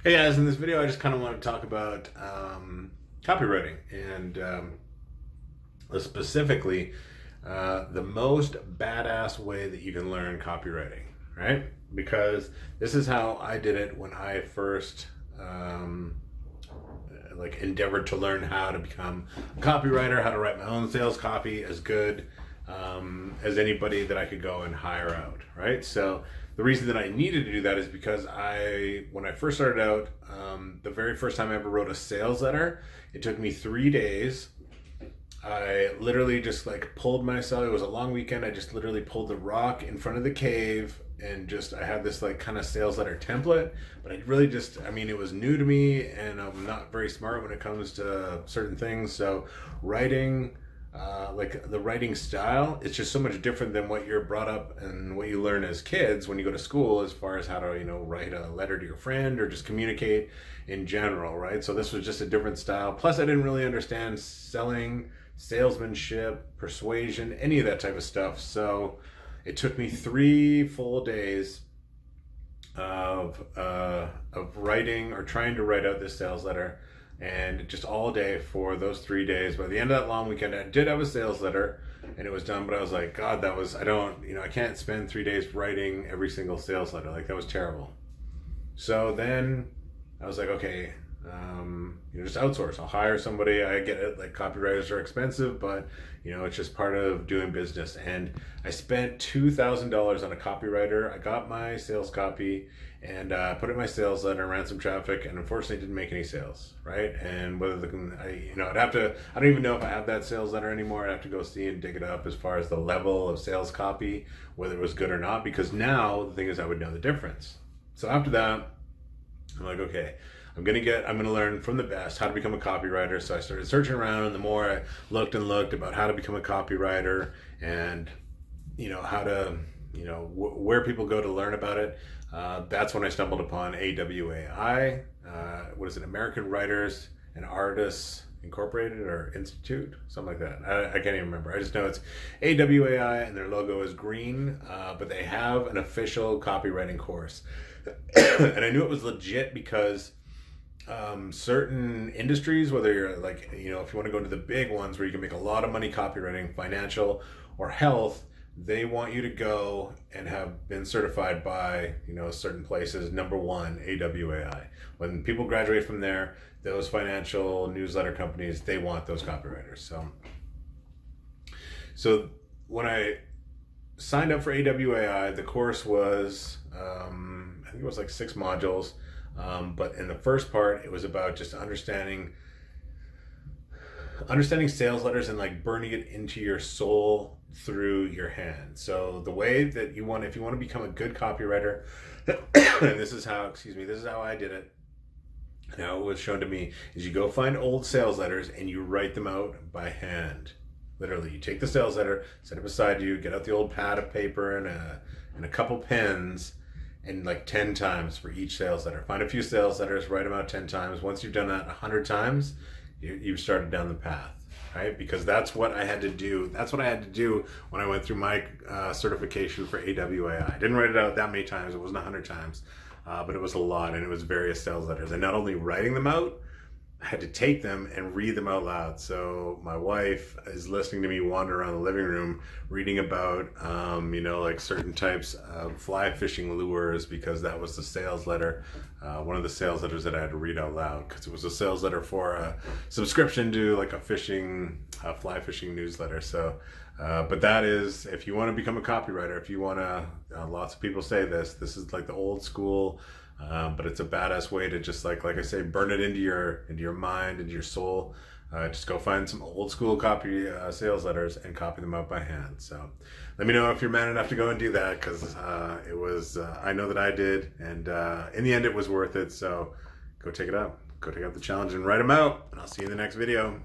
Hey guys, in this video I just kind of want to talk about copywriting and specifically the most badass way that you can learn copywriting, right? Because this is how I did it when I first endeavored to learn how to become a copywriter, how to write my own sales copy as good as anybody that I could go and hire out, right? So the reason that I needed to do that is because when I first started out, the very first time I ever wrote a sales letter, it took me 3 days. I literally just pulled myself. It was a long weekend. I just literally pulled the rock in front of the cave and I had this kind of sales letter template, but I really it was new to me and I'm not very smart when it comes to certain things. So writing, the writing style, it's just so much different than what you're brought up and what you learn as kids when you go to school, as far as how to, write a letter to your friend or just communicate in general, right? So this was just a different style. Plus I didn't really understand selling, salesmanship, persuasion, any of that type of stuff. So it took me 3 full days of writing or trying to write out this sales letter, and just all day for those 3 days. By the end of that long weekend, I did have a sales letter and it was done, but I was like, God, I can't spend 3 days writing every single sales letter. That was terrible. So then I was like, okay, just outsource. I'll hire somebody. I get it. Copywriters are expensive, but it's just part of doing business. And I spent $2,000 on a copywriter. I got my sales copy and put it in my sales letter, ran some traffic, and unfortunately didn't make any sales. Right? And I'd have to. I don't even know if I have that sales letter anymore. I'd have to go see and dig it up as far as the level of sales copy, whether it was good or not. Because now the thing is, I would know the difference. So after that, I'm like, okay, I'm gonna learn from the best how to become a copywriter. So I started searching around, and the more I looked and looked about how to become a copywriter and how to where people go to learn about it, that's when I stumbled upon AWAI. What is it? American Writers and Artists Incorporated or Institute, something like that. I can't even remember. I just know it's AWAI, and their logo is green, but they have an official copywriting course. And I knew it was legit because certain industries, whether you're if you want to go to the big ones where you can make a lot of money copywriting, financial or health, they want you to go and have been certified by certain places. Number one, AWAI. When people graduate from there, those financial newsletter companies, they want those copywriters. So when I signed up for AWAI, the course was I think it was 6 modules. But in the first part, it was about just understanding sales letters and burning it into your soul through your hand. So the way that if you want to become a good copywriter, and this is how I did it. Now it was shown to me is you go find old sales letters and you write them out by hand. Literally, you take the sales letter, set it beside you, get out the old pad of paper and a couple pens, and 10 times for each sales letter. Find a few sales letters, write them out 10 times. Once you've done that 100 times, you've started down the path, right? Because that's what I had to do. That's what I had to do when I went through my certification for AWAI. I didn't write it out that many times. It wasn't 100 times, but it was a lot, and it was various sales letters. And not only writing them out, I had to take them and read them out loud. So my wife is listening to me wander around the living room reading about, certain types of fly fishing lures, because that was the sales letter, one of the sales letters that I had to read out loud, because it was a sales letter for a subscription to a fly fishing newsletter. So, but that is, if you want to become a copywriter, if you want to, lots of people say this is the old school. But it's a badass way to just like I say, burn it into your mind, into your soul. Just go find some old school copy sales letters and copy them out by hand. So let me know if you're man enough to go and do that, because it was I know that I did, and in the end it was worth it. So go take it up, go take up the challenge and write them out, and I'll see you in the next video.